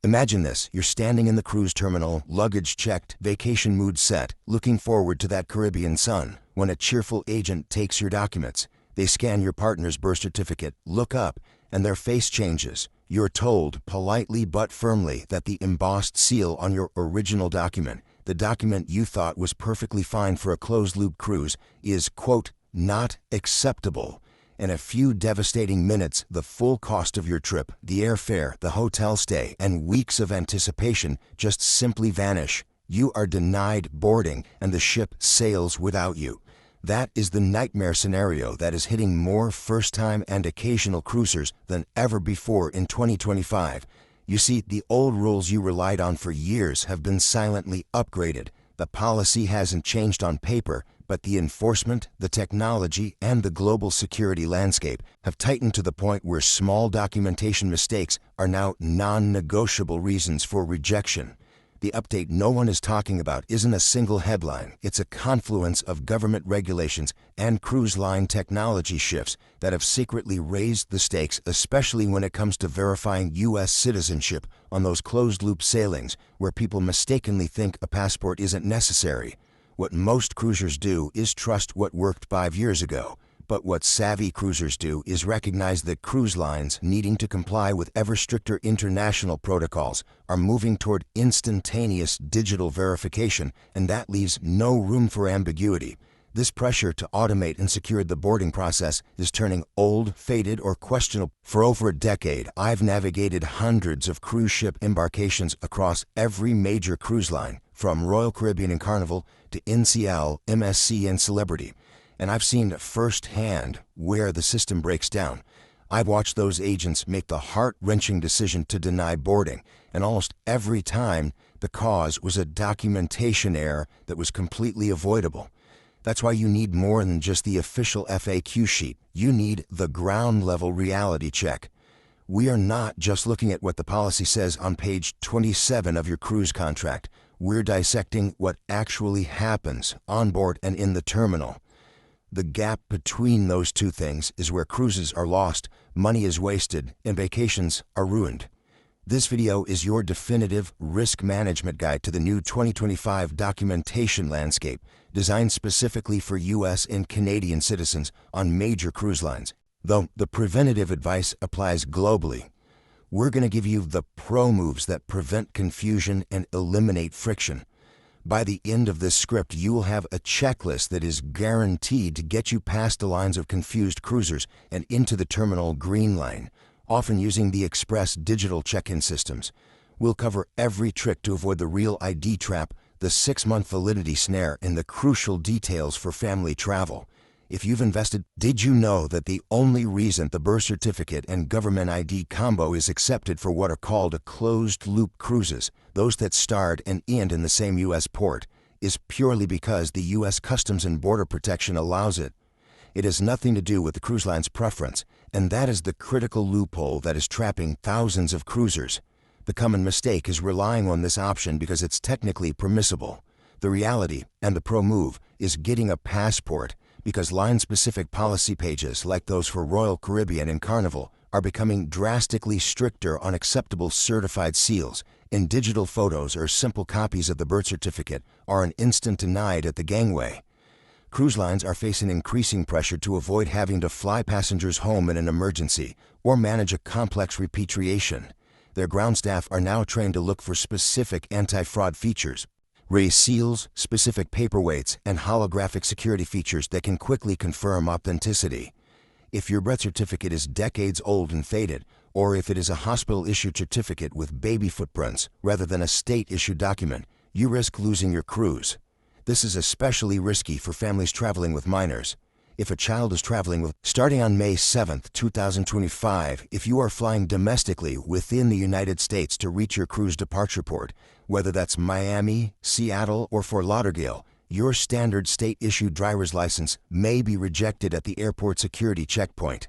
Imagine this, you're standing in the cruise terminal, luggage checked, vacation mood set, looking forward to that Caribbean sun, when a cheerful agent takes your documents. They scan your partner's birth certificate, look up, and their face changes. You're told, politely but firmly, that the embossed seal on your original document, the document you thought was perfectly fine for a closed-loop cruise, is, quote, not acceptable. In a few devastating minutes, the full cost of your trip, the airfare, the hotel stay, and weeks of anticipation just simply vanish. You are denied boarding, and the ship sails without you. That is the nightmare scenario that is hitting more first-time and occasional cruisers than ever before in 2025. You see, the old rules you relied on for years have been silently upgraded. The policy hasn't changed on paper, but the enforcement, the technology, and the global security landscape have tightened to the point where small documentation mistakes are now non-negotiable reasons for rejection. The update no one is talking about isn't a single headline. It's a confluence of government regulations and cruise line technology shifts that have secretly raised the stakes, especially when it comes to verifying U.S. citizenship on those closed-loop sailings where people mistakenly think a passport isn't necessary. What most cruisers do is trust what worked 5 years ago. But what savvy cruisers do is recognize that cruise lines, needing to comply with ever stricter international protocols, are moving toward instantaneous digital verification, and that leaves no room for ambiguity. This pressure to automate and secure the boarding process is turning old, faded, or questionable. For over a decade, I've navigated hundreds of cruise ship embarkations across every major cruise line, from Royal Caribbean and Carnival to NCL, MSC, and Celebrity. And I've seen firsthand where the system breaks down. I've watched those agents make the heart-wrenching decision to deny boarding, and almost every time the cause was a documentation error that was completely avoidable. That's why you need more than just the official FAQ sheet. You need the ground-level reality check. We are not just looking at what the policy says on page 27 of your cruise contract. We're dissecting what actually happens on board and in the terminal. The gap between those two things is where cruises are lost, money is wasted, and vacations are ruined. This video is your definitive risk management guide to the new 2025 documentation landscape, designed specifically for U.S. and Canadian citizens on major cruise lines. Though the preventative advice applies globally, we're going to give you the pro moves that prevent confusion and eliminate friction. By the end of this script, you will have a checklist that is guaranteed to get you past the lines of confused cruisers and into the terminal green line, often using the express digital check-in systems. We'll cover every trick to avoid the real ID trap, the 6-month validity snare, and the crucial details for family travel. If you've invested, did you know that the only reason the birth certificate and government ID combo is accepted for what are called closed-loop cruises, those that start and end in the same U.S. port, is purely because the U.S. Customs and Border Protection allows it? It has nothing to do with the cruise line's preference, and that is the critical loophole that is trapping thousands of cruisers. The common mistake is relying on this option because it's technically permissible. The reality, and the pro move, is getting a passport, because line-specific policy pages like those for Royal Caribbean and Carnival are becoming drastically stricter on acceptable certified seals, and digital photos or simple copies of the birth certificate are an instant denied at the gangway. Cruise lines are facing increasing pressure to avoid having to fly passengers home in an emergency or manage a complex repatriation. Their ground staff are now trained to look for specific anti-fraud features, raise seals, specific paperweights, and holographic security features that can quickly confirm authenticity. If your birth certificate is decades old and faded, or if it is a hospital-issued certificate with baby footprints rather than a state-issued document, you risk losing your cruise. This is especially risky for families traveling with minors. If a child is traveling with, starting on May 7, 2025, if you are flying domestically within the United States to reach your cruise departure port, whether that's Miami, Seattle, or Fort Lauderdale, your standard state-issued driver's license may be rejected at the airport security checkpoint.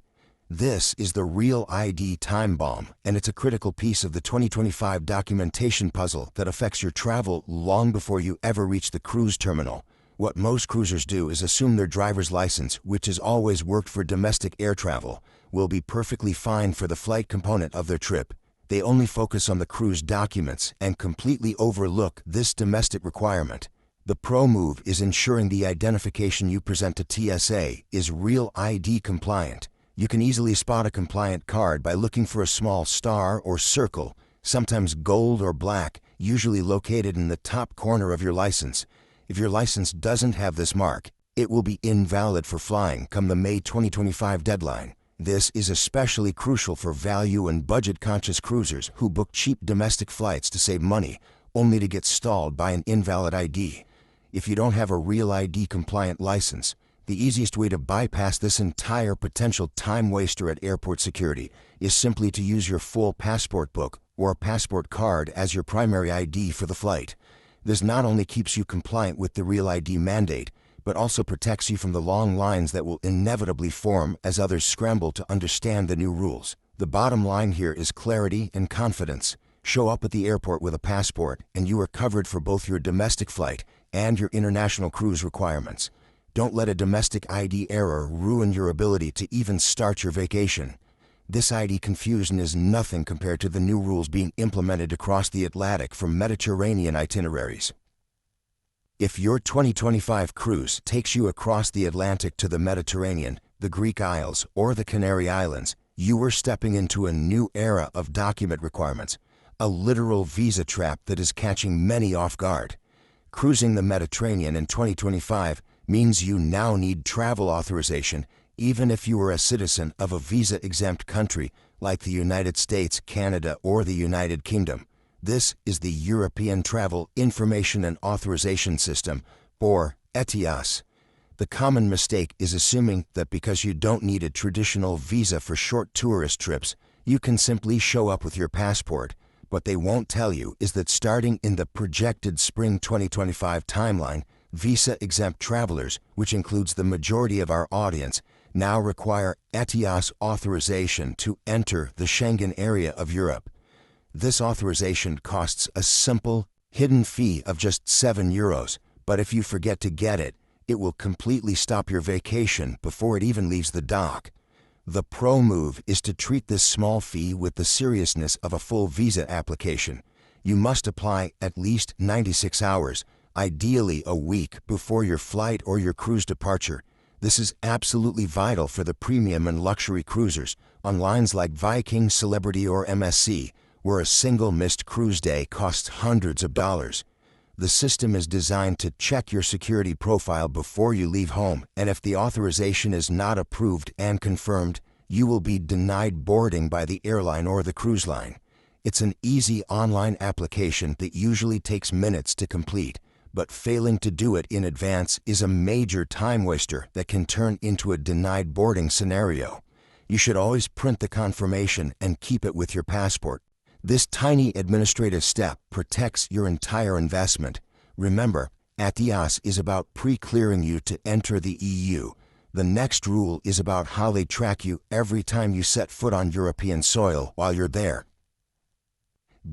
This is the real ID time bomb, and it's a critical piece of the 2025 documentation puzzle that affects your travel long before you ever reach the cruise terminal. What most cruisers do is assume their driver's license, which has always worked for domestic air travel, will be perfectly fine for the flight component of their trip. They only focus on the cruise documents and completely overlook this domestic requirement. The pro move is ensuring the identification you present to TSA is real ID compliant. You can easily spot a compliant card by looking for a small star or circle, sometimes gold or black, usually located in the top corner of your license. If your license doesn't have this mark, it will be invalid for flying come the May 2025 deadline. This is especially crucial for value and budget-conscious cruisers who book cheap domestic flights to save money, only to get stalled by an invalid ID. If you don't have a real ID-compliant license, the easiest way to bypass this entire potential time waster at airport security is simply to use your full passport book or a passport card as your primary ID for the flight. This not only keeps you compliant with the Real ID mandate, but also protects you from the long lines that will inevitably form as others scramble to understand the new rules. The bottom line here is clarity and confidence. Show up at the airport with a passport, and you are covered for both your domestic flight and your international cruise requirements. Don't let a domestic ID error ruin your ability to even start your vacation. This ID confusion is nothing compared to the new rules being implemented across the Atlantic for Mediterranean itineraries. If your 2025 cruise takes you across the Atlantic to the Mediterranean, the Greek Isles, or the Canary Islands, you are stepping into a new era of document requirements, a literal visa trap that is catching many off guard. Cruising the Mediterranean in 2025 means you now need travel authorization even if you are a citizen of a visa-exempt country like the United States, Canada, or the United Kingdom. This is the European Travel Information and Authorization System, or ETIAS. The common mistake is assuming that because you don't need a traditional visa for short tourist trips, you can simply show up with your passport. What they won't tell you is that starting in the projected spring 2025 timeline, visa-exempt travelers, which includes the majority of our audience, now require ETIAS authorization to enter the Schengen area of Europe. This authorization costs a simple, hidden fee of just €7, but if you forget to get it, it will completely stop your vacation before it even leaves the dock. The pro move is to treat this small fee with the seriousness of a full visa application. You must apply at least 96 hours, ideally a week before your flight or your cruise departure. This is absolutely vital for the premium and luxury cruisers on lines like Viking, Celebrity, or MSC, where a single missed cruise day costs hundreds of dollars. The system is designed to check your security profile before you leave home, and if the authorization is not approved and confirmed, you will be denied boarding by the airline or the cruise line. It's an easy online application that usually takes minutes to complete, but failing to do it in advance is a major time waster that can turn into a denied boarding scenario. You should always print the confirmation and keep it with your passport. This tiny administrative step protects your entire investment. Remember, ETIAS is about pre-clearing you to enter the EU. The next rule is about how they track you every time you set foot on European soil while you're there.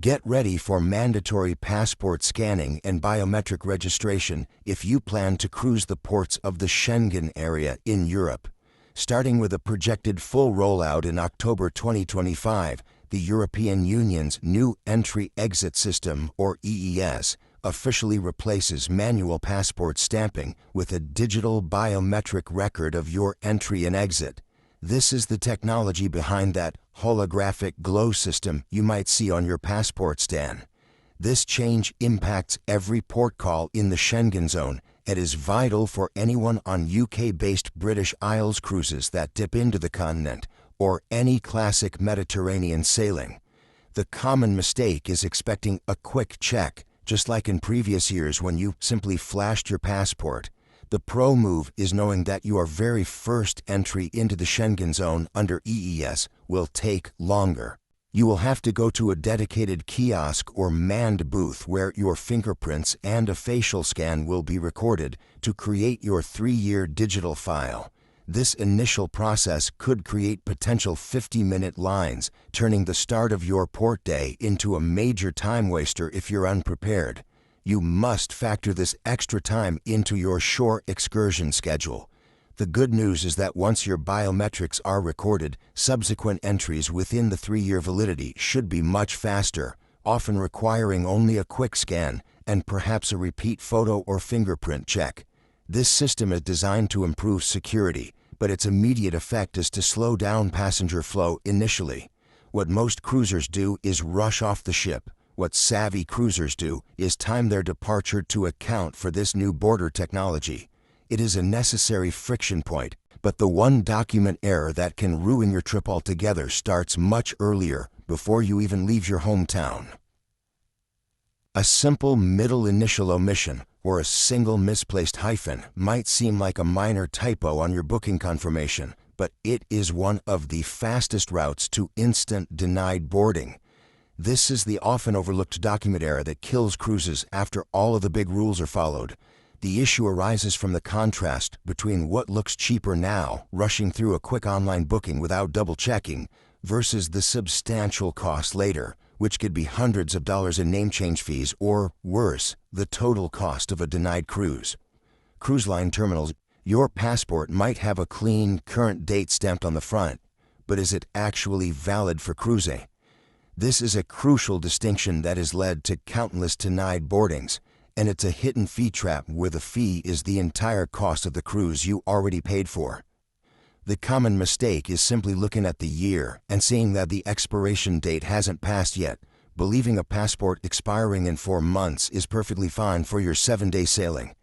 Get ready for mandatory passport scanning and biometric registration if you plan to cruise the ports of the Schengen area in Europe. Starting with a projected full rollout in October 2025, the European Union's new Entry-Exit System, or EES, officially replaces manual passport stamping with a digital biometric record of your entry and exit. This is the technology behind that holographic glow system you might see on your passport stand. This change impacts every port call in the Schengen zone and is vital for anyone on UK-based British Isles cruises that dip into the continent or any classic Mediterranean sailing. The common mistake is expecting a quick check, just like in previous years when you simply flashed your passport. The pro move is knowing that your very first entry into the Schengen zone under EES will take longer. You will have to go to a dedicated kiosk or manned booth where your fingerprints and a facial scan will be recorded to create your 3-year digital file. This initial process could create potential 50-minute lines, turning the start of your port day into a major time waster if you're unprepared. You must factor this extra time into your shore excursion schedule. The good news is that once your biometrics are recorded, subsequent entries within the 3-year validity should be much faster, often requiring only a quick scan and perhaps a repeat photo or fingerprint check. This system is designed to improve security, but its immediate effect is to slow down passenger flow initially. What most cruisers do is rush off the ship. What savvy cruisers do is time their departure to account for this new border technology. It is a necessary friction point, but the one document error that can ruin your trip altogether starts much earlier, before you even leave your hometown. A simple middle initial omission, or a single misplaced hyphen, might seem like a minor typo on your booking confirmation, but it is one of the fastest routes to instant denied boarding. This is the often overlooked document error that kills cruises after all of the big rules are followed. The issue arises from the contrast between what looks cheaper now, rushing through a quick online booking without double-checking, versus the substantial cost later, which could be hundreds of dollars in name change fees or, worse, the total cost of a denied cruise. Cruise line terminals, your passport might have a clean, current date stamped on the front, but is it actually valid for cruising? This is a crucial distinction that has led to countless denied boardings, and it's a hidden fee trap where the fee is the entire cost of the cruise you already paid for. The common mistake is simply looking at the year and seeing that the expiration date hasn't passed yet, believing a passport expiring in 4 months is perfectly fine for your 7-day sailing.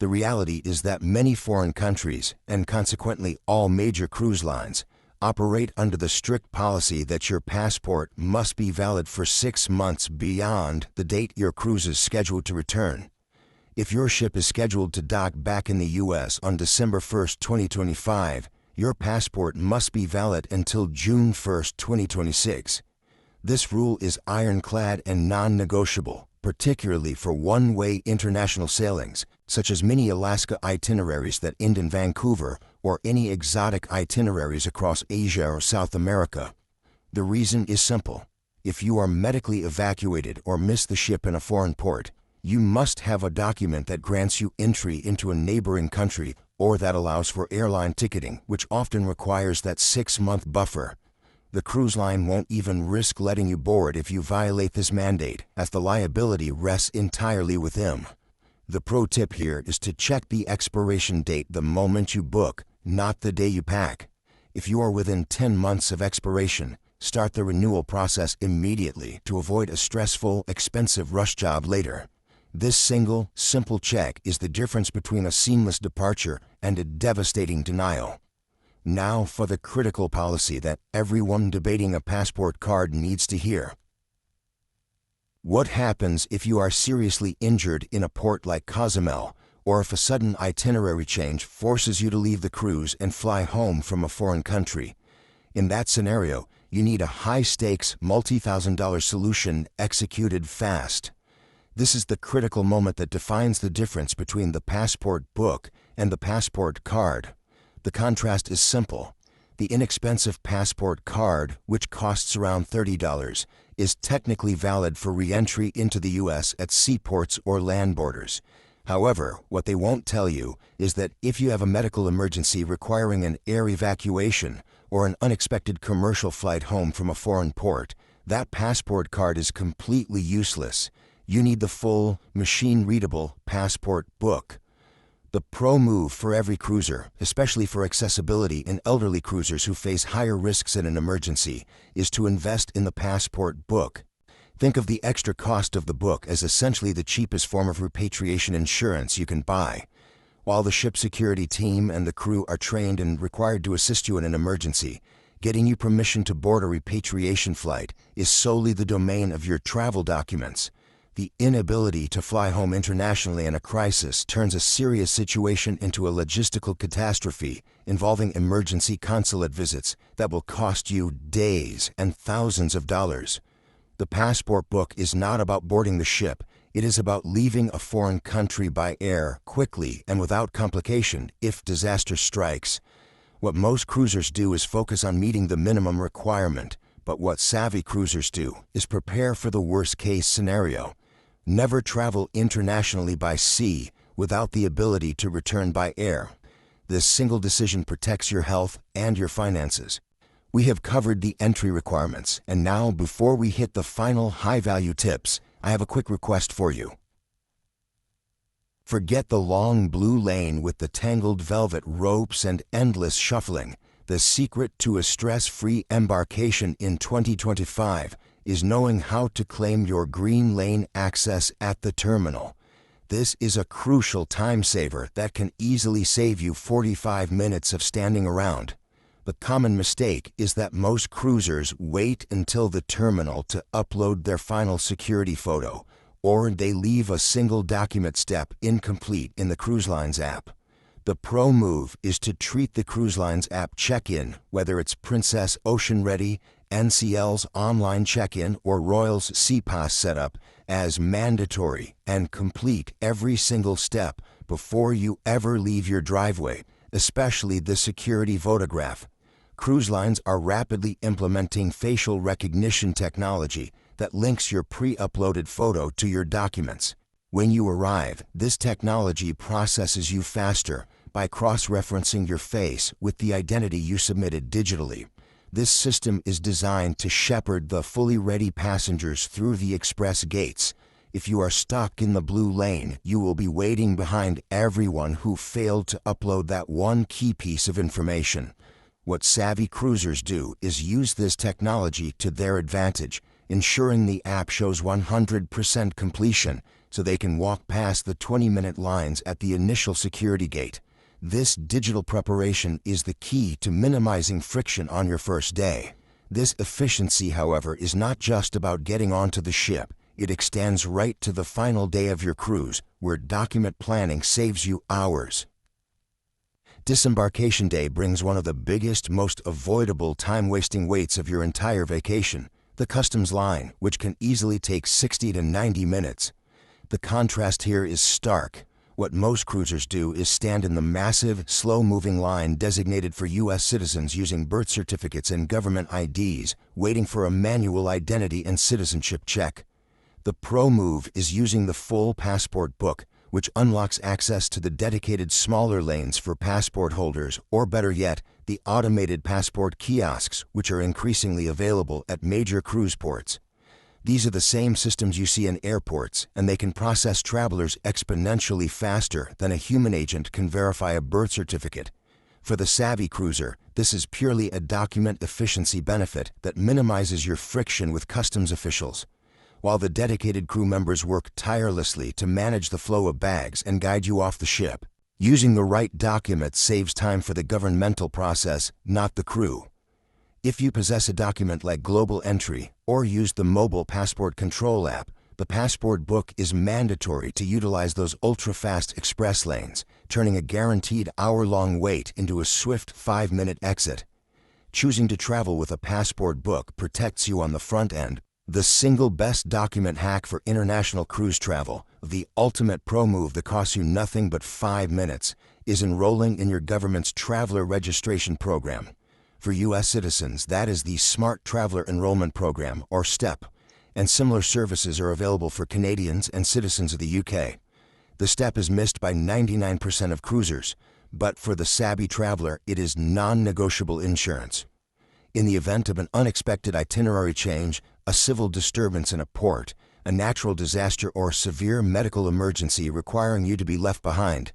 The reality is that many foreign countries, and consequently all major cruise lines, operate under the strict policy that your passport must be valid for 6 months beyond the date your cruise is scheduled to return. If your ship is scheduled to dock back in the U.S. on December 1, 2025, your passport must be valid until June 1, 2026. This rule is ironclad and non-negotiable, particularly for one-way international sailings, such as many Alaska itineraries that end in Vancouver or any exotic itineraries across Asia or South America. The reason is simple. If you are medically evacuated or miss the ship in a foreign port, you must have a document that grants you entry into a neighboring country or that allows for airline ticketing, which often requires that 6-month buffer. The cruise line won't even risk letting you board if you violate this mandate, as the liability rests entirely with them. The pro tip here is to check the expiration date the moment you book, not the day you pack. If you are within 10 months of expiration, start the renewal process immediately to avoid a stressful, expensive rush job later. This single, simple check is the difference between a seamless departure and a devastating denial. Now for the critical policy that everyone debating a passport card needs to hear. What happens if you are seriously injured in a port like Cozumel, or if a sudden itinerary change forces you to leave the cruise and fly home from a foreign country? In that scenario, you need a high-stakes, multi-thousand-dollar solution executed fast. This is the critical moment that defines the difference between the passport book and the passport card. The contrast is simple. The inexpensive passport card, which costs around $30, is technically valid for re-entry into the U.S. at seaports or land borders. However, what they won't tell you is that if you have a medical emergency requiring an air evacuation or an unexpected commercial flight home from a foreign port, that passport card is completely useless. You need the full, machine-readable passport book. The pro move for every cruiser, especially for accessibility in elderly cruisers who face higher risks in an emergency, is to invest in the passport book. Think of the extra cost of the book as essentially the cheapest form of repatriation insurance you can buy. While the ship security team and the crew are trained and required to assist you in an emergency, getting you permission to board a repatriation flight is solely the domain of your travel documents. The inability to fly home internationally in a crisis turns a serious situation into a logistical catastrophe involving emergency consulate visits that will cost you days and thousands of dollars. The passport book is not about boarding the ship. It is about leaving a foreign country by air quickly and without complication if disaster strikes. What most cruisers do is focus on meeting the minimum requirement, but what savvy cruisers do is prepare for the worst-case scenario. Never travel internationally by sea without the ability to return by air. This single decision protects your health and your finances. We have covered the entry requirements, and now before we hit the final high-value tips, I have a quick request for you. Forget the long blue lane with the tangled velvet ropes and endless shuffling. The secret to a stress-free embarkation in 2025 is knowing how to claim your green lane access at the terminal. This is a crucial time saver that can easily save you 45 minutes of standing around. The common mistake is that most cruisers wait until the terminal to upload their final security photo, or they leave a single document step incomplete in the cruise line's app. The pro move is to treat the cruise line's app check-in, whether it's Princess Ocean Ready, NCL's online check-in, or Royal's SeaPass setup, as mandatory and complete every single step before you ever leave your driveway, especially the security photograph. Cruise lines are rapidly implementing facial recognition technology that links your pre-uploaded photo to your documents. When you arrive, this technology processes you faster by cross-referencing your face with the identity you submitted digitally. This system is designed to shepherd the fully ready passengers through the express gates. If you are stuck in the blue lane, you will be waiting behind everyone who failed to upload that one key piece of information. What savvy cruisers do is use this technology to their advantage, ensuring the app shows 100% completion so they can walk past the 20-minute lines at the initial security gate. This digital preparation is the key to minimizing friction on your first day. This efficiency, however, is not just about getting onto the ship. It extends right to the final day of your cruise, where document planning saves you hours. Disembarkation day brings one of the biggest, most avoidable time-wasting waits of your entire vacation, the customs line, which can easily take 60 to 90 minutes. The contrast here is stark. What most cruisers do is stand in the massive, slow-moving line designated for U.S. citizens using birth certificates and government IDs, waiting for a manual identity and citizenship check. The pro move is using the full passport book, which unlocks access to the dedicated smaller lanes for passport holders, or better yet, the automated passport kiosks, which are increasingly available at major cruise ports. These are the same systems you see in airports, and they can process travelers exponentially faster than a human agent can verify a birth certificate. For the savvy cruiser, this is purely a document efficiency benefit that minimizes your friction with customs officials, while the dedicated crew members work tirelessly to manage the flow of bags and guide you off the ship. Using the right document saves time for the governmental process, not the crew. If you possess a document like Global Entry or use the mobile passport control app, the passport book is mandatory to utilize those ultra-fast express lanes, turning a guaranteed hour-long wait into a swift 5-minute exit. Choosing to travel with a passport book protects you on the front end. The single best document hack for international cruise travel, the ultimate pro move that costs you nothing but 5 minutes, is enrolling in your government's Traveler Registration Program. For U.S. citizens, that is the Smart Traveler Enrollment Program, or STEP, and similar services are available for Canadians and citizens of the U.K. The STEP is missed by 99% of cruisers, but for the savvy traveler, it is non-negotiable insurance. In the event of an unexpected itinerary change, a civil disturbance in a port, a natural disaster, or severe medical emergency requiring you to be left behind,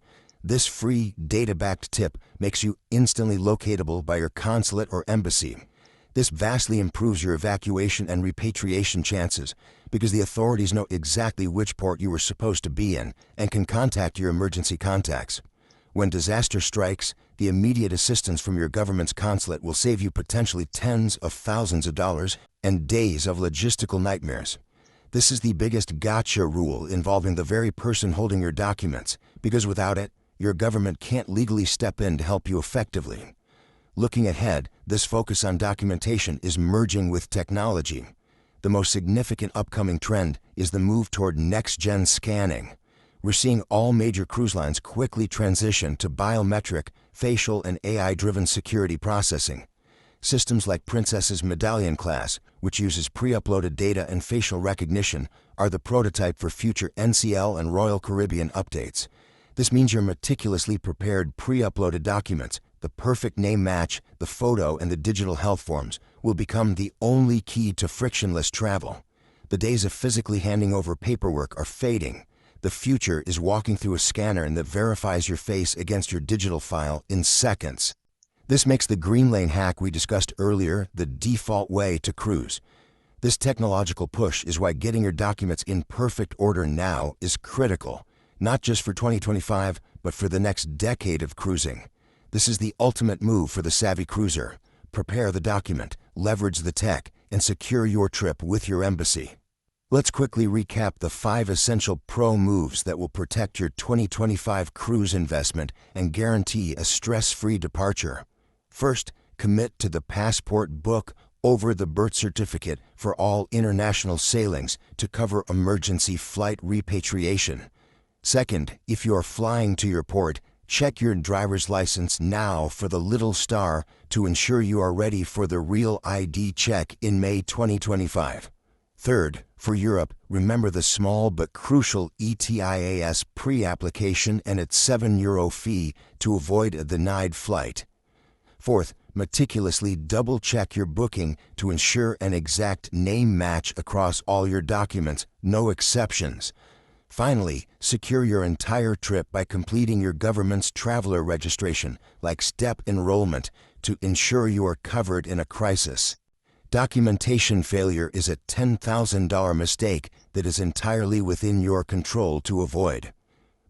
this free, data-backed tip makes you instantly locatable by your consulate or embassy. This vastly improves your evacuation and repatriation chances because the authorities know exactly which port you were supposed to be in and can contact your emergency contacts. When disaster strikes, the immediate assistance from your government's consulate will save you potentially tens of thousands of dollars and days of logistical nightmares. This is the biggest gotcha rule involving the very person holding your documents, because without it, your government can't legally step in to help you effectively. Looking ahead, this focus on documentation is merging with technology. The most significant upcoming trend is the move toward next-gen scanning. We're seeing all major cruise lines quickly transition to biometric, facial, and AI-driven security processing. Systems like Princess's Medallion class, which uses pre-uploaded data and facial recognition, are the prototype for future NCL and Royal Caribbean updates. This means your meticulously prepared pre-uploaded documents, the perfect name match, the photo, and the digital health forms will become the only key to frictionless travel. The days of physically handing over paperwork are fading. The future is walking through a scanner that verifies your face against your digital file in seconds. This makes the green lane hack we discussed earlier the default way to cruise. This technological push is why getting your documents in perfect order now is critical, not just for 2025, but for the next decade of cruising. This is the ultimate move for the savvy cruiser. Prepare the document, leverage the tech, and secure your trip with your embassy. Let's quickly recap the 5 essential pro moves that will protect your 2025 cruise investment and guarantee a stress-free departure. First, commit to the passport book over the birth certificate for all international sailings to cover emergency flight repatriation. Second, if you are flying to your port, check your driver's license now for the little star to ensure you are ready for the real ID check in May 2025. Third, for Europe, remember the small but crucial ETIAS pre-application and its €7 fee to avoid a denied flight. Fourth, meticulously double-check your booking to ensure an exact name match across all your documents, no exceptions. Finally, secure your entire trip by completing your government's traveler registration, like step enrollment, to ensure you are covered in a crisis. Documentation failure is a $10,000 mistake that is entirely within your control to avoid.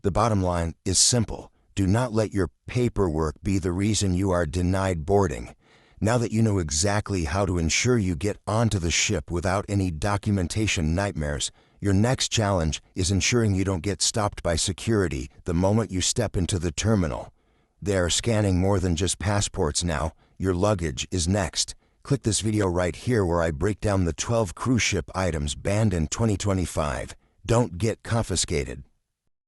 The bottom line is simple. Do not let your paperwork be the reason you are denied boarding. Now that you know exactly how to ensure you get onto the ship without any documentation nightmares, your next challenge is ensuring you don't get stopped by security the moment you step into the terminal. They are scanning more than just passports now. Your luggage is next. Click this video right here where I break down the 12 cruise ship items banned in 2025. Don't get confiscated.